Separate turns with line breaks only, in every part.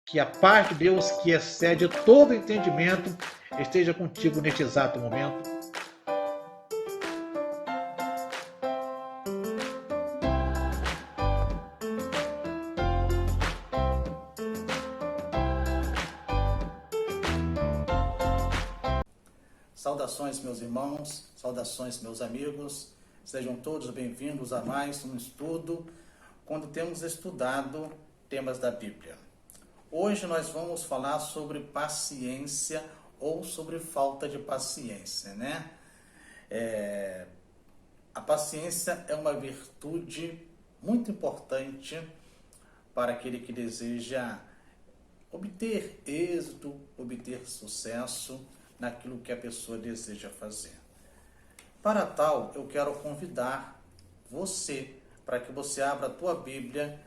Que a paz de Deus, que excede todo entendimento, esteja contigo neste exato momento.
Saudações, meus irmãos, saudações, meus amigos, sejam todos bem-vindos a mais um estudo, quando temos estudado temas da Bíblia. Hoje nós vamos falar sobre paciência ou sobre falta de paciência, né? A paciência é uma virtude muito importante para aquele que deseja obter êxito, obter sucesso naquilo que a pessoa deseja fazer. Para tal, eu quero convidar você para que você abra a tua Bíblia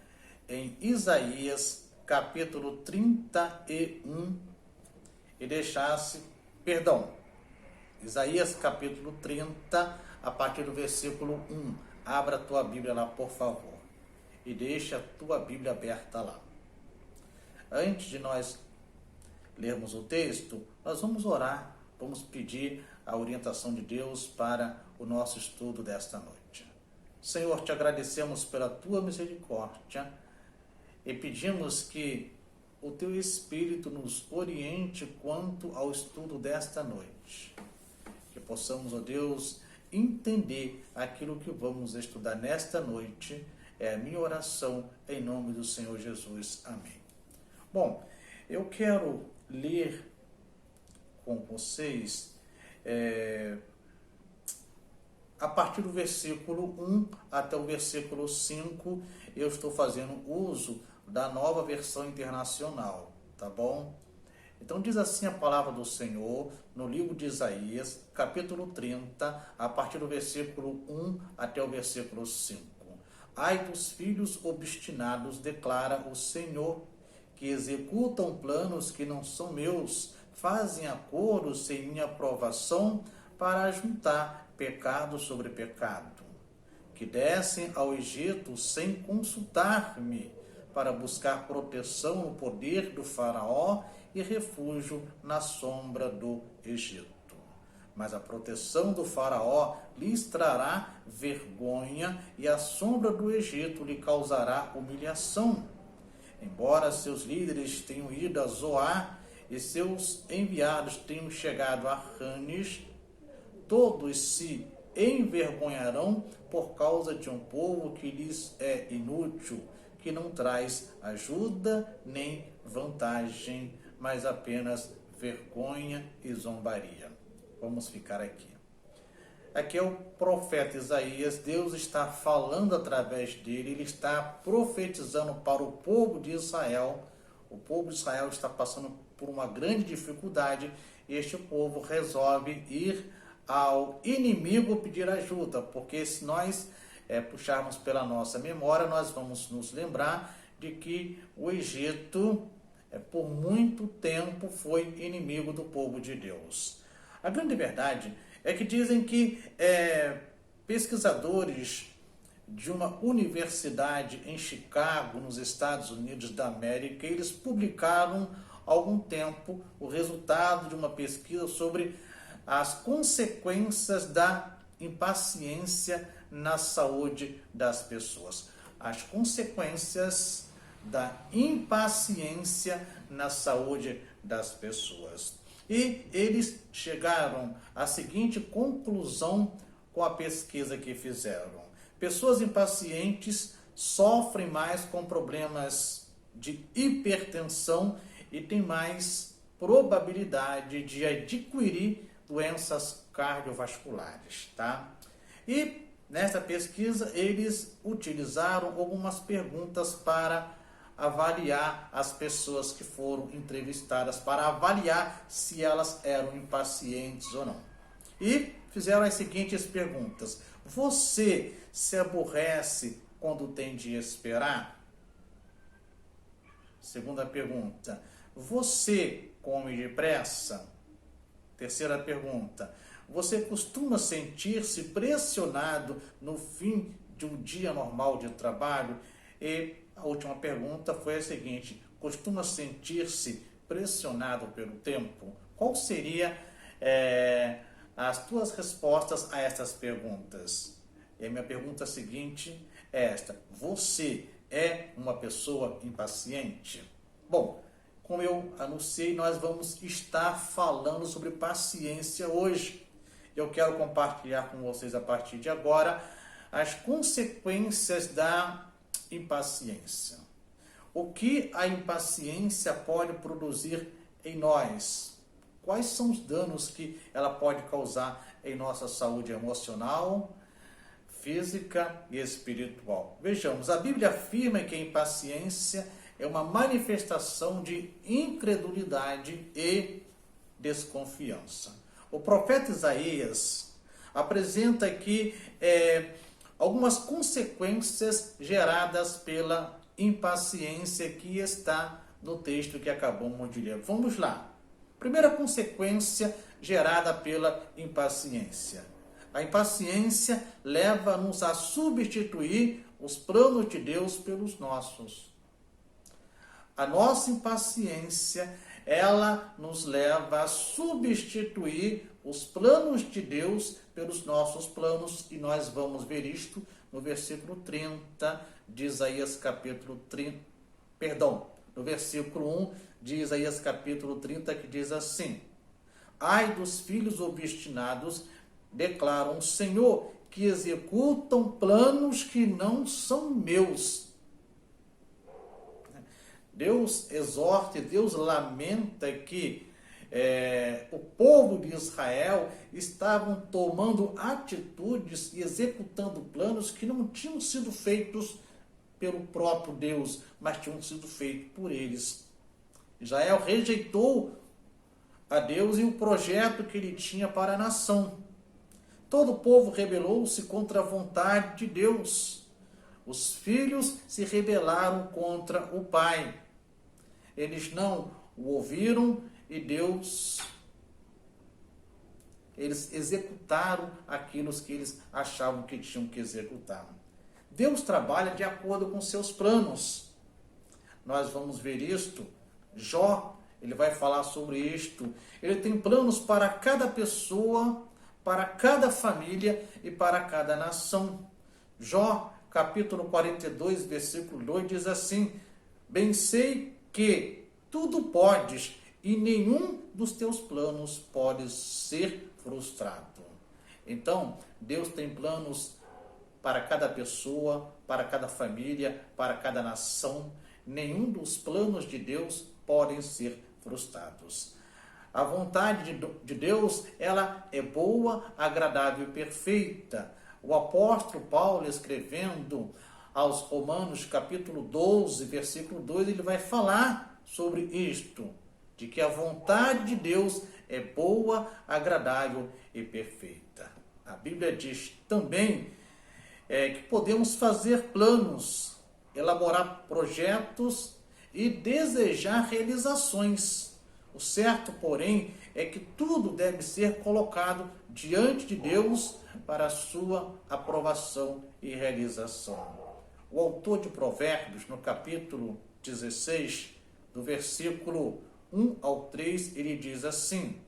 em Isaías capítulo 31 e deixasse, Isaías capítulo 30, a partir do versículo 1. Abra a tua Bíblia lá, por favor, e deixa a tua Bíblia aberta lá. Antes de nós lermos o texto, nós vamos orar, vamos pedir a orientação de Deus para o nosso estudo desta noite. Senhor, te agradecemos pela tua misericórdia e pedimos que o teu Espírito nos oriente quanto ao estudo desta noite. Que possamos, ó Deus, entender aquilo que vamos estudar nesta noite. É a minha oração em nome do Senhor Jesus. Amém. Bom, eu quero ler com vocês a partir do versículo 1 até o versículo 5. Eu estou fazendo uso da Nova Versão Internacional, tá bom? Então diz assim a palavra do Senhor no livro de Isaías, capítulo 30, a partir do versículo 1 até o versículo 5. Ai dos filhos obstinados, declara o Senhor, que executam planos que não são meus, fazem acordos sem minha aprovação para juntar pecado sobre pecado, que descem ao Egito sem consultar-me, para buscar proteção no poder do faraó e refúgio na sombra do Egito. Mas a proteção do faraó lhes trará vergonha e a sombra do Egito lhe causará humilhação. Embora seus líderes tenham ido a Zoar e seus enviados tenham chegado a Ranes, todos se envergonharão por causa de um povo que lhes é inútil, que não traz ajuda nem vantagem, mas apenas vergonha e zombaria. Vamos ficar aqui. Aqui é o profeta Isaías, Deus está falando através dele, ele está profetizando para o povo de Israel. O povo de Israel está passando por uma grande dificuldade e este povo resolve ir ao inimigo pedir ajuda, porque se nós puxarmos pela nossa memória, nós vamos nos lembrar de que o Egito, por muito tempo, foi inimigo do povo de Deus. A grande verdade é que dizem que pesquisadores de uma universidade em Chicago, nos Estados Unidos da América, eles publicaram há algum tempo o resultado de uma pesquisa sobre as consequências da impaciência na saúde das pessoas. As consequências da impaciência na saúde das pessoas. E eles chegaram à seguinte conclusão com a pesquisa que fizeram. Pessoas impacientes sofrem mais com problemas de hipertensão e têm mais probabilidade de adquirir doenças cardiovasculares, tá? E nessa pesquisa eles utilizaram algumas perguntas para avaliar as pessoas que foram entrevistadas, para avaliar se elas eram impacientes ou não. E fizeram as seguintes perguntas: você se aborrece quando tem de esperar? Segunda pergunta: você come depressa? Terceira pergunta: você costuma sentir-se pressionado no fim de um dia normal de trabalho? E a última pergunta foi a seguinte: costuma sentir-se pressionado pelo tempo? Qual seria as tuas respostas a essas perguntas? E a minha pergunta seguinte é esta: você é uma pessoa impaciente? Bom, como eu anunciei, nós vamos estar falando sobre paciência hoje. Eu quero compartilhar com vocês a partir de agora as consequências da impaciência. O que a impaciência pode produzir em nós? Quais são os danos que ela pode causar em nossa saúde emocional, física e espiritual? Vejamos, a Bíblia afirma que a impaciência é uma manifestação de incredulidade e desconfiança. O profeta Isaías apresenta aqui algumas consequências geradas pela impaciência que está no texto que acabamos de ler. Vamos lá. Primeira consequência gerada pela impaciência. A impaciência leva-nos a substituir os planos de Deus pelos nossos. A nossa impaciência, ela nos leva a substituir os planos de Deus pelos nossos planos, e nós vamos ver isto no versículo 30 de Isaías capítulo 30, no versículo 1 de Isaías capítulo 30, que diz assim: ai dos filhos obstinados, declaram o Senhor, que executam planos que não são meus. Deus exorta e Deus lamenta que o povo de Israel estavam tomando atitudes e executando planos que não tinham sido feitos pelo próprio Deus, mas tinham sido feitos por eles. Israel rejeitou a Deus e o projeto que ele tinha para a nação. Todo o povo rebelou-se contra a vontade de Deus. Os filhos se rebelaram contra o pai. Eles não o ouviram e eles executaram aquilo que eles achavam que tinham que executar. Deus trabalha de acordo com seus planos. Nós vamos ver isto. Jó, ele vai falar sobre isto. Ele tem planos para cada pessoa, para cada família e para cada nação. Jó, capítulo 42, versículo 2, diz assim: bem sei que tudo podes e nenhum dos teus planos pode ser frustrado. Então, Deus tem planos para cada pessoa, para cada família, para cada nação. Nenhum dos planos de Deus podem ser frustrados. A vontade de Deus, ela é boa, agradável e perfeita. O apóstolo Paulo, escrevendo aos Romanos, capítulo 12, versículo 2, ele vai falar sobre isto, de que a vontade de Deus é boa, agradável e perfeita. A Bíblia diz também que podemos fazer planos, elaborar projetos e desejar realizações. O certo, porém, é que tudo deve ser colocado diante de Deus para a sua aprovação e realização. O autor de Provérbios, no capítulo 16, do versículo 1 ao 3, ele diz assim: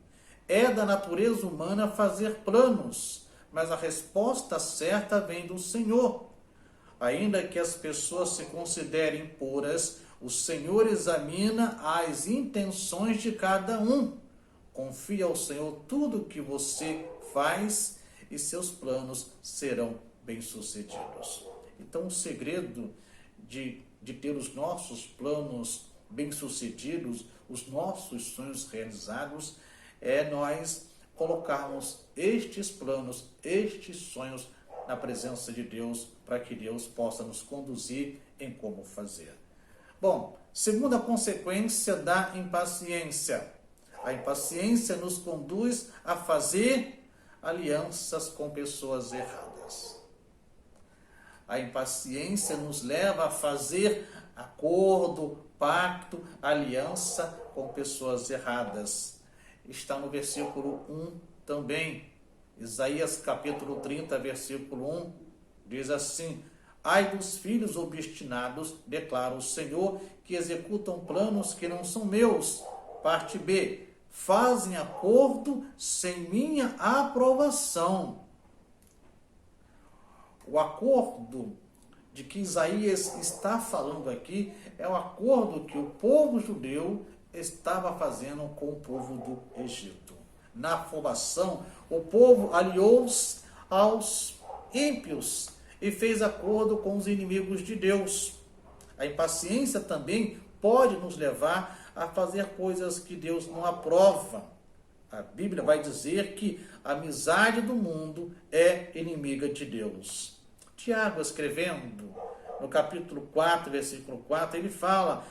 é da natureza humana fazer planos, mas a resposta certa vem do Senhor. Ainda que as pessoas se considerem puras, o Senhor examina as intenções de cada um. Confia ao Senhor tudo o que você faz e seus planos serão bem-sucedidos. Então, o segredo de ter os nossos planos bem-sucedidos, os nossos sonhos realizados, é nós colocarmos estes planos, estes sonhos na presença de Deus, para que Deus possa nos conduzir em como fazer. Bom, segunda consequência da impaciência. A impaciência nos conduz a fazer alianças com pessoas erradas. A impaciência nos leva a fazer acordo, pacto, aliança com pessoas erradas. Está no versículo 1 também. Isaías capítulo 30, versículo 1, diz assim: Ai dos filhos obstinados, declara o Senhor, que executam planos que não são meus. Parte B. Fazem acordo sem minha aprovação. O acordo de que Isaías está falando aqui é o acordo que o povo judeu estava fazendo com o povo do Egito. Na formação, o povo aliou-se aos ímpios e fez acordo com os inimigos de Deus. A impaciência também pode nos levar a fazer coisas que Deus não aprova. A Bíblia vai dizer que a amizade do mundo é inimiga de Deus. Tiago, escrevendo no capítulo 4, versículo 4, ele fala: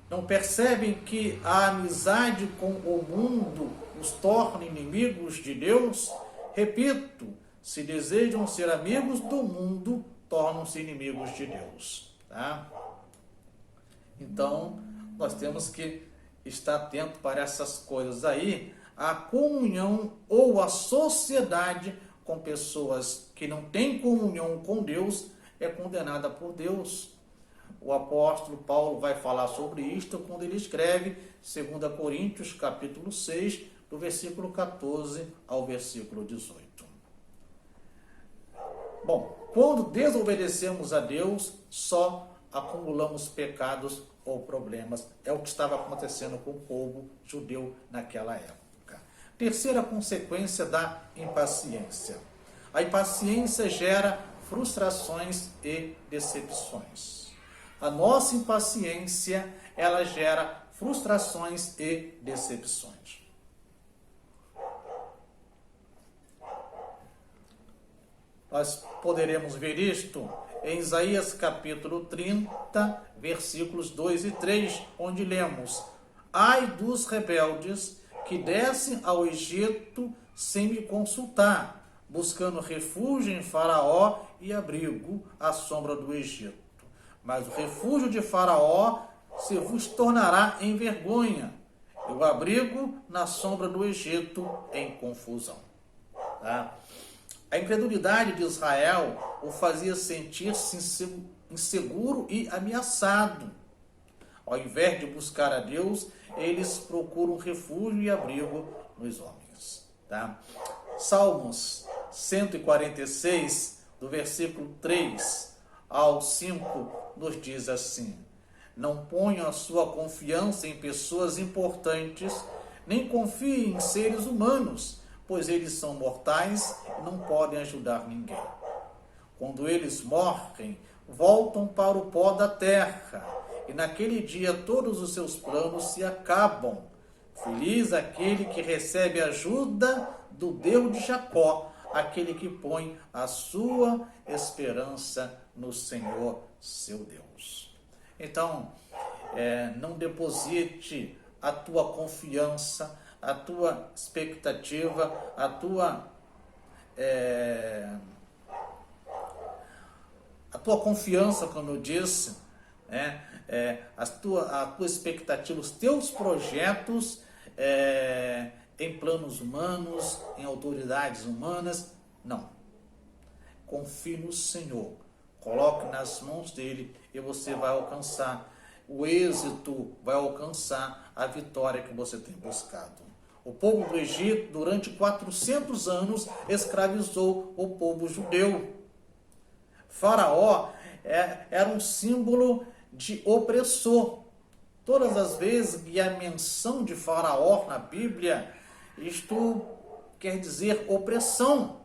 não percebem que a amizade com o mundo os torna inimigos de Deus? Repito, se desejam ser amigos do mundo, tornam-se inimigos de Deus. Tá? Então, nós temos que estar atento para essas coisas aí. A comunhão ou a sociedade com pessoas que não têm comunhão com Deus é condenada por Deus. O apóstolo Paulo vai falar sobre isto quando ele escreve 2 Coríntios, capítulo 6, do versículo 14 ao versículo 18. Bom, quando desobedecemos a Deus, só acumulamos pecados ou problemas. É o que estava acontecendo com o povo judeu naquela época. Terceira consequência da impaciência. A impaciência gera frustrações e decepções. A nossa impaciência, ela gera frustrações e decepções. Nós poderemos ver isto em Isaías capítulo 30, versículos 2 e 3, onde lemos: ai dos rebeldes que descem ao Egito sem me consultar, buscando refúgio em Faraó e abrigo à sombra do Egito. Mas o refúgio de Faraó se vos tornará em vergonha, e o abrigo na sombra do Egito em confusão. Tá? A incredulidade de Israel o fazia sentir-se inseguro e ameaçado. Ao invés de buscar a Deus, eles procuram refúgio e abrigo nos homens. Tá? Salmos 146, do versículo 3 ao 5, nos diz assim: não ponham a sua confiança em pessoas importantes, nem confiem em seres humanos, pois eles são mortais e não podem ajudar ninguém. Quando eles morrem, voltam para o pó da terra, e naquele dia todos os seus planos se acabam. Feliz aquele que recebe ajuda do Deus de Jacó, aquele que põe a sua esperança no Senhor, seu Deus. Então, não deposite a tua confiança, a tua expectativa, a tua confiança, como eu disse, a tua expectativa, os teus projetos em planos humanos, em autoridades humanas. Não. Confie no Senhor. Coloque nas mãos dele e você vai alcançar o êxito, vai alcançar a vitória que você tem buscado. O povo do Egito, durante 400 anos, escravizou o povo judeu. Faraó era um símbolo de opressor. Todas as vezes que há menção de Faraó na Bíblia, isto quer dizer opressão.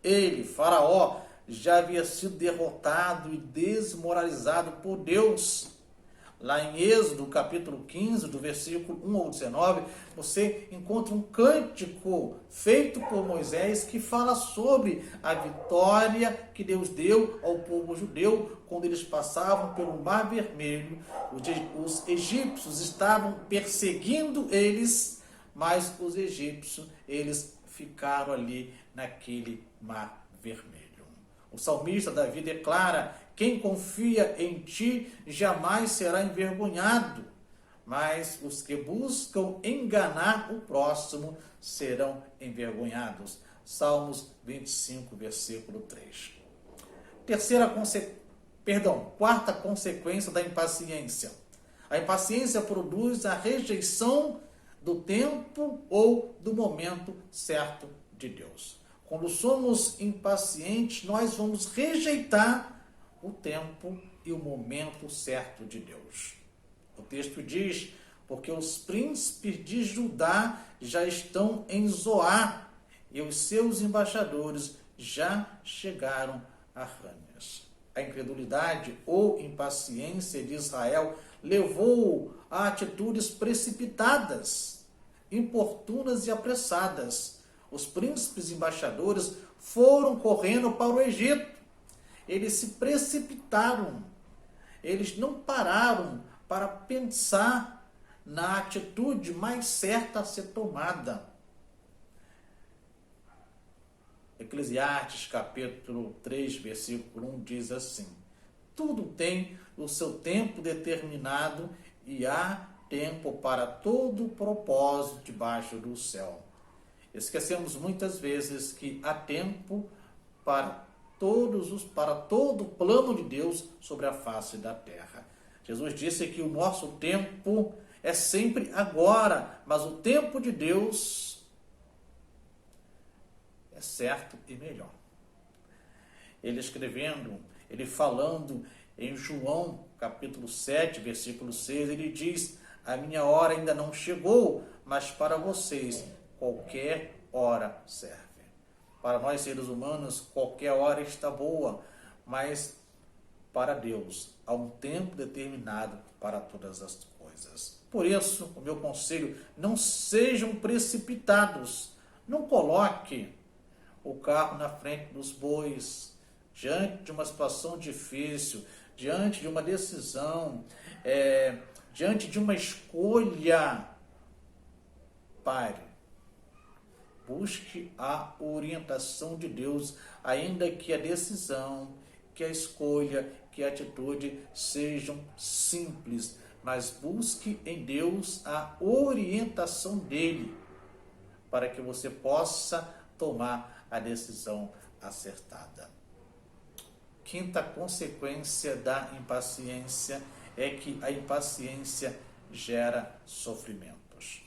Ele, Faraó, já havia sido derrotado e desmoralizado por Deus. Lá em Êxodo, capítulo 15, do versículo 1 ao 19, você encontra um cântico feito por Moisés que fala sobre a vitória que Deus deu ao povo judeu quando eles passavam pelo Mar Vermelho. Os egípcios estavam perseguindo eles, mas os egípcios, eles ficaram ali naquele Mar Vermelho. O salmista Davi declara: quem confia em ti jamais será envergonhado, mas os que buscam enganar o próximo serão envergonhados. Salmos 25, versículo 3. Quarta consequência da impaciência. A impaciência produz a rejeição do tempo ou do momento certo de Deus. Quando somos impacientes, nós vamos rejeitar o tempo e o momento certo de Deus. O texto diz: porque os príncipes de Judá já estão em Zoar e os seus embaixadores já chegaram a Ranes. A incredulidade ou impaciência de Israel levou a atitudes precipitadas, importunas e apressadas. Os príncipes embaixadores foram correndo para o Egito. Eles se precipitaram. Eles não pararam para pensar na atitude mais certa a ser tomada. Eclesiastes capítulo 3, versículo 1 diz assim: tudo tem o seu tempo determinado e há tempo para todo propósito debaixo do céu. Esquecemos muitas vezes que há tempo para todo o plano de Deus sobre a face da terra. Jesus disse que o nosso tempo é sempre agora, mas o tempo de Deus é certo e melhor. Ele falando em João, capítulo 7, versículo 6, ele diz: a minha hora ainda não chegou, mas para vocês qualquer hora serve. Para nós seres humanos, qualquer hora está boa, mas para Deus há um tempo determinado para todas as coisas. Por isso, o meu conselho: não sejam precipitados. Não coloque o carro na frente dos bois, diante de uma situação difícil, diante de uma decisão, diante de uma escolha. Pare. Busque a orientação de Deus, ainda que a decisão, que a escolha, que a atitude sejam simples, mas busque em Deus a orientação dele, para que você possa tomar a decisão acertada. Quinta consequência da impaciência é que a impaciência gera sofrimentos.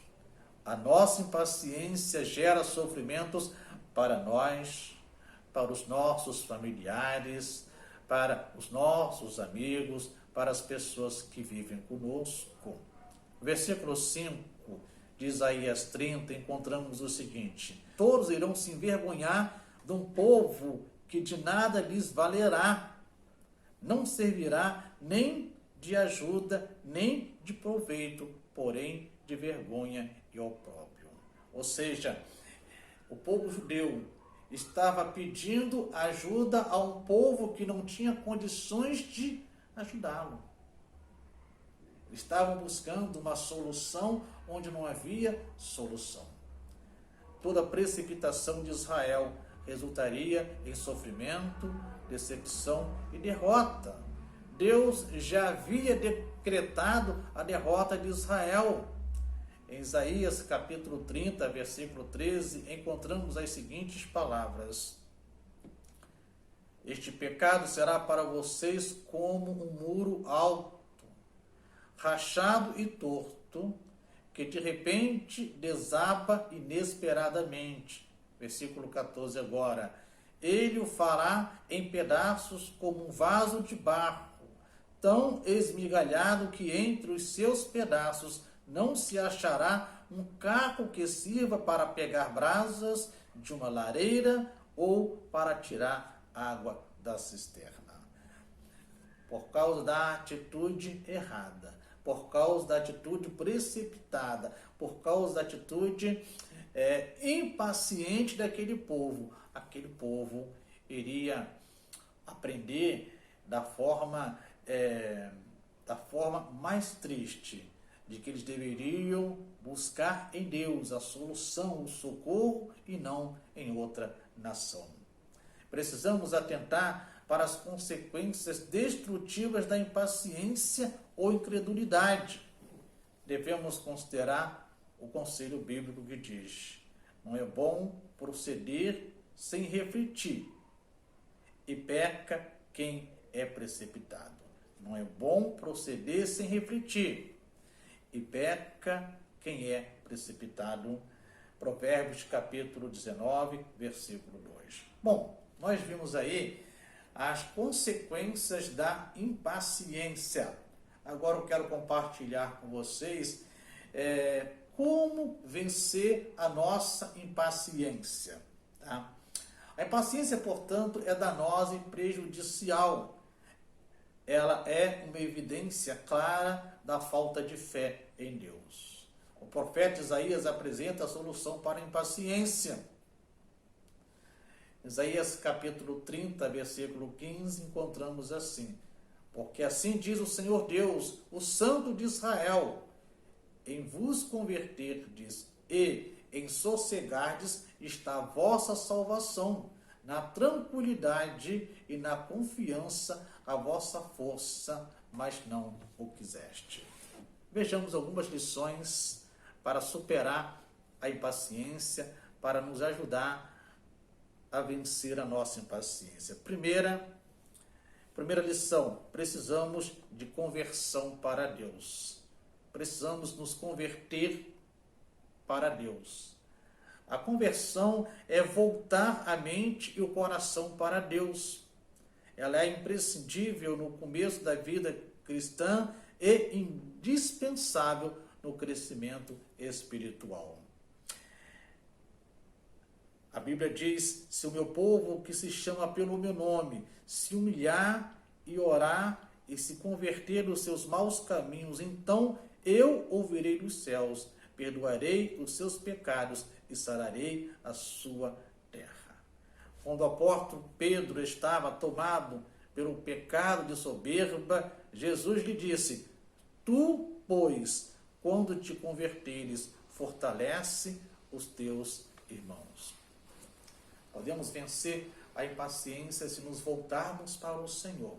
A nossa impaciência gera sofrimentos para nós, para os nossos familiares, para os nossos amigos, para as pessoas que vivem conosco. Versículo 5 de Isaías 30, encontramos o seguinte: todos irão se envergonhar de um povo que de nada lhes valerá, não servirá nem de ajuda, nem de proveito, porém de vergonha e opróbrio. Ou seja, o povo judeu estava pedindo ajuda a um povo que não tinha condições de ajudá-lo. Estavam buscando uma solução onde não havia solução. Toda precipitação de Israel resultaria em sofrimento, decepção e derrota. Deus já havia decretado a derrota de Israel. Em Isaías capítulo 30, versículo 13, encontramos as seguintes palavras: este pecado será para vocês como um muro alto, rachado e torto, que de repente desaba inesperadamente. Versículo 14 agora: ele o fará em pedaços como um vaso de barro, tão esmigalhado que entre os seus pedaços não se achará um caco que sirva para pegar brasas de uma lareira ou para tirar água da cisterna. Por causa da atitude errada, por causa da atitude precipitada, por causa da atitude impaciente daquele povo, aquele povo iria aprender da forma mais triste, de que eles deveriam buscar em Deus a solução, o socorro e não em outra nação. Precisamos atentar para as consequências destrutivas da impaciência ou incredulidade. Devemos considerar o conselho bíblico que diz: não é bom proceder sem refletir, e peca quem é precipitado. Não é bom proceder sem refletir. E peca quem é precipitado. Provérbios capítulo 19, versículo 2. Bom, nós vimos aí as consequências da impaciência. Agora eu quero compartilhar com vocês como vencer a nossa impaciência. Tá? A impaciência, portanto, é danosa e prejudicial. Ela é uma evidência clara da falta de fé em Deus. O profeta Isaías apresenta a solução para a impaciência. Isaías capítulo 30, versículo 15, encontramos assim: porque assim diz o Senhor Deus, o Santo de Israel, em vos converterdes e em sossegardes está a vossa salvação, na tranquilidade e na confiança a vossa força, mas não o quiseste. Vejamos algumas lições para superar a impaciência, para nos ajudar a vencer a nossa impaciência. Primeira lição: precisamos de conversão para Deus. Precisamos nos converter para Deus. A conversão é voltar a mente e o coração para Deus. Ela é imprescindível no começo da vida cristã e indispensável no crescimento espiritual. A Bíblia diz: se o meu povo, que se chama pelo meu nome, se humilhar e orar e se converter dos seus maus caminhos, então eu ouvirei dos céus, perdoarei os seus pecados e sararei a sua terra. Quando o apóstolo Pedro estava tomado pelo pecado de soberba, Jesus lhe disse: tu, pois, quando te converteres, fortalece os teus irmãos. Podemos vencer a impaciência se nos voltarmos para o Senhor,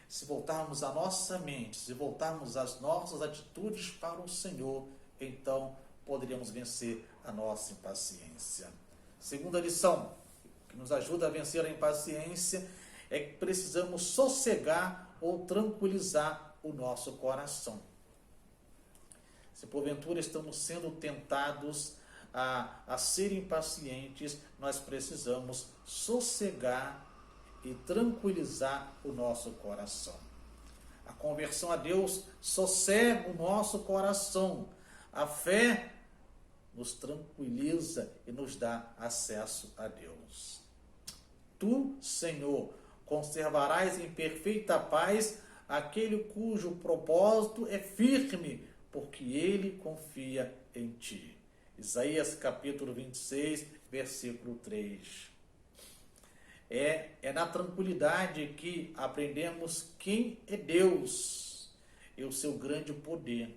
se voltarmos a nossa mente, se voltarmos as nossas atitudes para o Senhor, então poderíamos vencer a nossa impaciência. Segunda lição que nos ajuda a vencer a impaciência é que precisamos sossegar ou tranquilizar o nosso coração. Se porventura estamos sendo tentados a ser impacientes, nós precisamos sossegar e tranquilizar o nosso coração. A conversão a Deus sossega o nosso coração. A fé nos tranquiliza e nos dá acesso a Deus. Tu, Senhor, conservarás em perfeita paz aquele cujo propósito é firme, porque ele confia em ti. Isaías capítulo 26, versículo 3. É na tranquilidade que aprendemos quem é Deus e o seu grande poder.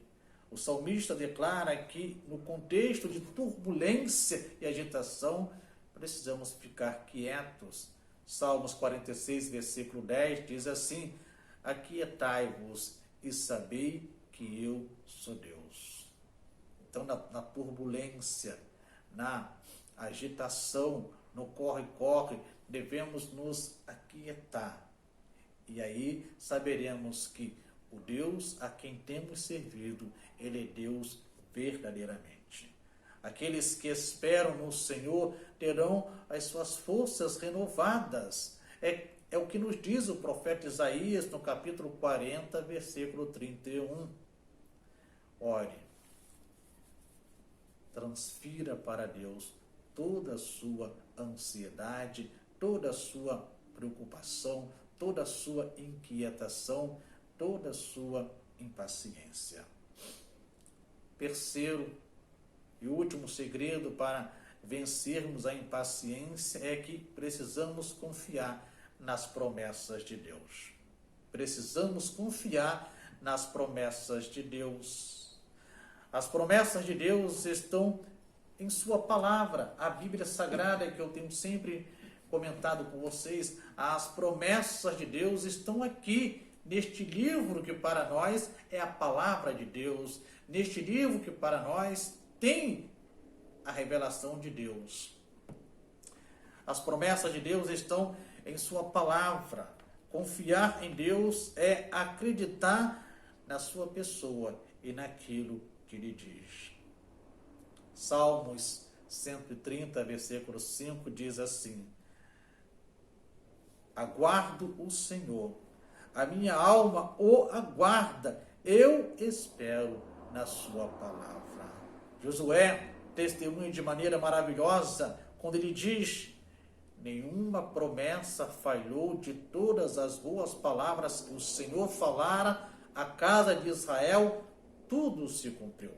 O salmista declara que no contexto de turbulência e agitação, precisamos ficar quietos. Salmos 46, versículo 10 diz assim: aquietai-vos e sabei que eu sou Deus. Então, na turbulência, na agitação, no corre-corre, devemos nos aquietar. E aí saberemos que o Deus a quem temos servido, ele é Deus verdadeiramente. Aqueles que esperam no Senhor terão as suas forças renovadas. É o que nos diz o profeta Isaías no capítulo 40, versículo 31. Ore, transfira para Deus toda a sua ansiedade, toda a sua preocupação, toda a sua inquietação, toda a sua impaciência. Terceiro e último segredo para vencermos a impaciência é que precisamos confiar nas promessas de Deus. Precisamos confiar nas promessas de Deus. As promessas de Deus estão em sua palavra, a Bíblia Sagrada, que eu tenho sempre comentado com vocês. As promessas de Deus estão aqui, neste livro que para nós é a palavra de Deus, neste livro que para nós tem a revelação de Deus. As promessas de Deus estão em sua palavra. Confiar em Deus é acreditar na sua pessoa e naquilo que ele diz. Salmos 130, versículo 5 diz assim: aguardo o Senhor, a minha alma o aguarda, eu espero na sua palavra. Josué testemunha de maneira maravilhosa quando ele diz: nenhuma promessa falhou de todas as boas palavras que o Senhor falara à casa de Israel, tudo se cumpriu.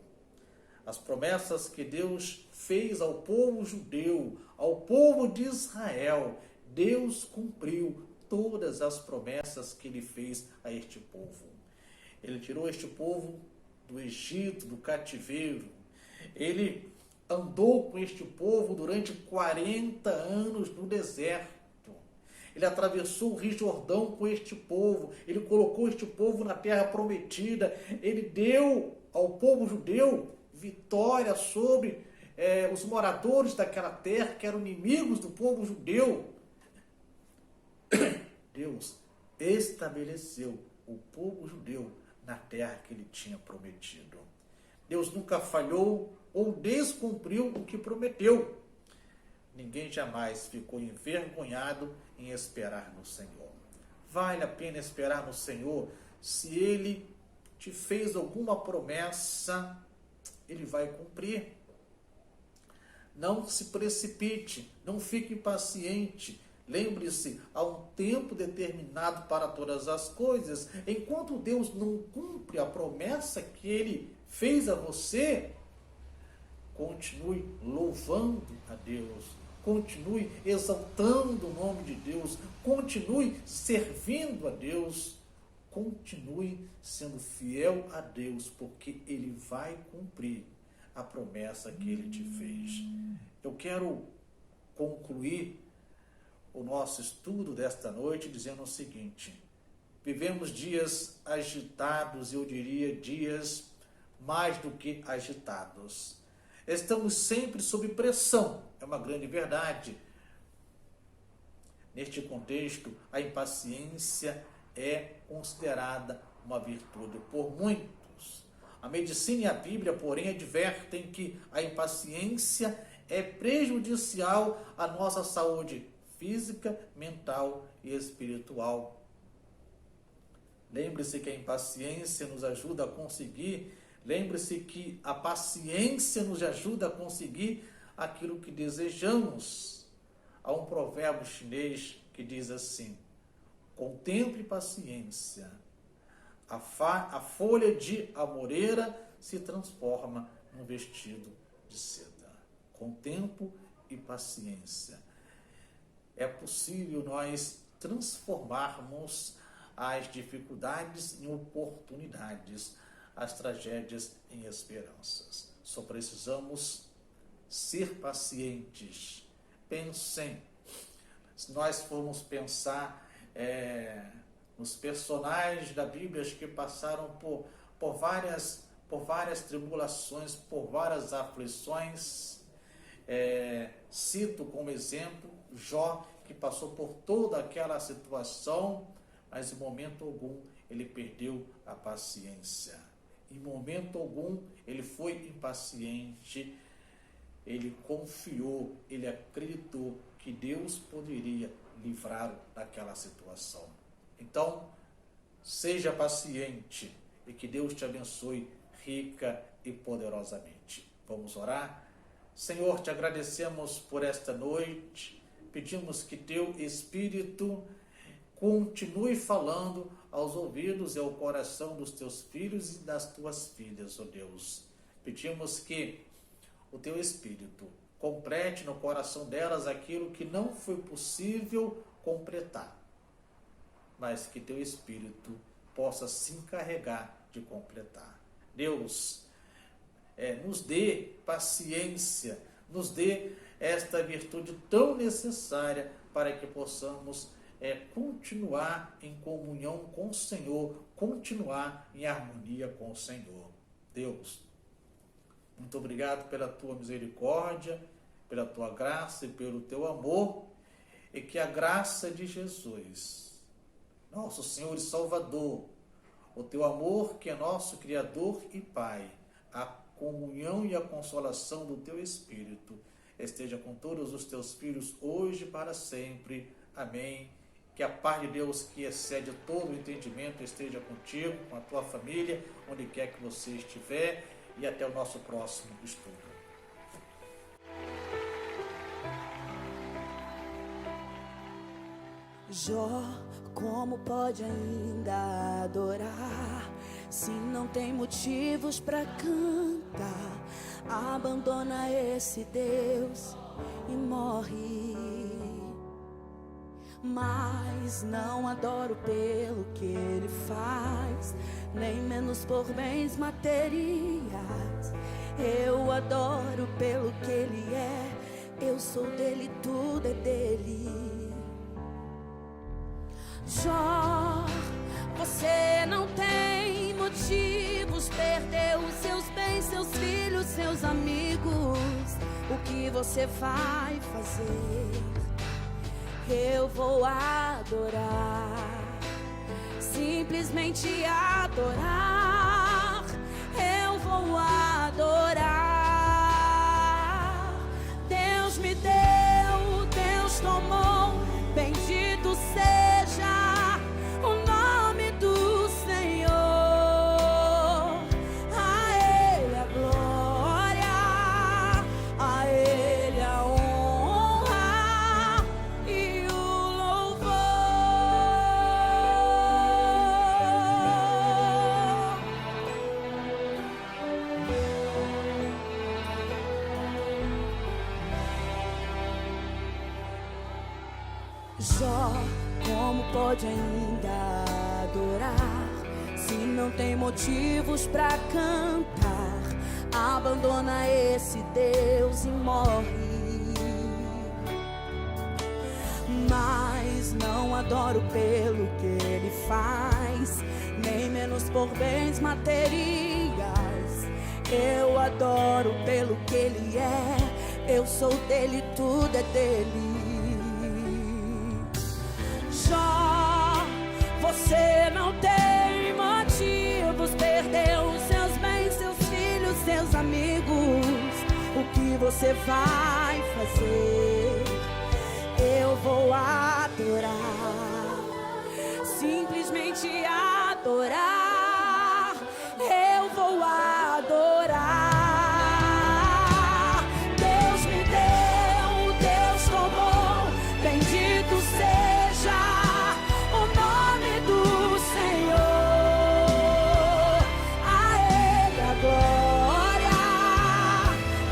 As promessas que Deus fez ao povo judeu, ao povo de Israel, Deus cumpriu todas as promessas que ele fez a este povo. Ele tirou este povo do Egito, do cativeiro. Ele andou com este povo durante 40 anos no deserto. Ele atravessou o Rio Jordão com este povo. Ele colocou este povo na terra prometida. Ele deu ao povo judeu vitória sobre os moradores daquela terra, que eram inimigos do povo judeu. Deus estabeleceu o povo judeu na terra que ele tinha prometido. Deus nunca falhou ou descumpriu o que prometeu. Ninguém jamais ficou envergonhado em esperar no Senhor. Vale a pena esperar no Senhor. Se Ele te fez alguma promessa, Ele vai cumprir. Não se precipite, não fique impaciente. Lembre-se, há um tempo determinado para todas as coisas. Enquanto Deus não cumpre a promessa que Ele fez a você, continue louvando a Deus, continue exaltando o nome de Deus, continue servindo a Deus, continue sendo fiel a Deus, porque Ele vai cumprir a promessa que Ele te fez. Eu quero concluir o nosso estudo desta noite dizendo o seguinte: vivemos dias agitados, eu diria dias mais do que agitados. Estamos sempre sob pressão, é uma grande verdade. Neste contexto, a impaciência é considerada uma virtude por muitos. A medicina e a Bíblia, porém, advertem que a impaciência é prejudicial à nossa saúde física, mental e espiritual. Lembre-se que a impaciência nos ajuda a conseguir, lembre-se que a paciência nos ajuda a conseguir aquilo que desejamos. Há um provérbio chinês que diz assim: contemple paciência, a folha de amoreira se transforma num vestido de seda. Com tempo e paciência é possível nós transformarmos as dificuldades em oportunidades, as tragédias em esperanças. Só precisamos ser pacientes. Pensem, se nós formos pensar nos personagens da Bíblia que passaram por várias tribulações, por várias aflições, cito como exemplo Jó, que passou por toda aquela situação, mas em momento algum ele perdeu a paciência. Em momento algum ele foi impaciente, ele confiou, ele acreditou que Deus poderia livrá-lo daquela situação. Então, seja paciente e que Deus te abençoe rica e poderosamente. Vamos orar? Senhor, te agradecemos por esta noite, pedimos que teu Espírito continue falando aos ouvidos e ao coração dos teus filhos e das tuas filhas, ó Deus. Pedimos que o teu Espírito complete no coração delas aquilo que não foi possível completar, mas que teu Espírito possa se encarregar de completar. Deus, nos dê paciência, nos dê esta virtude tão necessária para que possamos continuar em comunhão com o Senhor, continuar em harmonia com o Senhor. Deus, muito obrigado pela tua misericórdia, pela tua graça e pelo teu amor, e que a graça de Jesus nosso Senhor e Salvador, o teu amor, que é nosso Criador e Pai, a comunhão e a consolação do teu Espírito, esteja com todos os teus filhos, hoje e para sempre. Amém. Que a paz de Deus, que excede todo o entendimento, esteja contigo, com a tua família, onde quer que você estiver, e até o nosso próximo estudo.
Jó, como pode ainda adorar se não tem motivos para cantar? Abandona esse Deus e morre. Mas não adoro pelo que ele faz, nem menos por bens materiais. Eu adoro pelo que ele é, eu sou dele, tudo é dele. Jó, você não tem motivos, perdeu os seus bens, seus filhos, seus amigos. O que você vai fazer? Eu vou adorar, simplesmente adorar. Eu vou adorar. Deus me deu, Deus tomou, bendito seja o nome do Senhor. A Ele a glória, a Ele a honra e o louvor. Jó, como pode ainda adorar se não tem motivos pra cantar? Abandona esse Deus e morre. Mas não adoro pelo que ele faz, nem menos por bens materiais. Eu adoro pelo que ele é, eu sou dele, tudo é dele. Jó, você não tem motivos, perdeu os seus bens, seus filhos, seus amigos. O que você vai fazer? Eu vou adorar, simplesmente adorar. Eu vou adorar. Deus me deu, Deus tomou, bendito seja o nome do Senhor. A Ele a glória,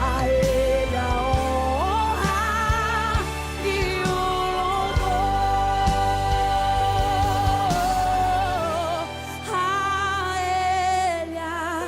a Ele a honra e o louvor. A Ele a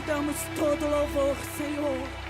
te damos todo louvor, Senhor.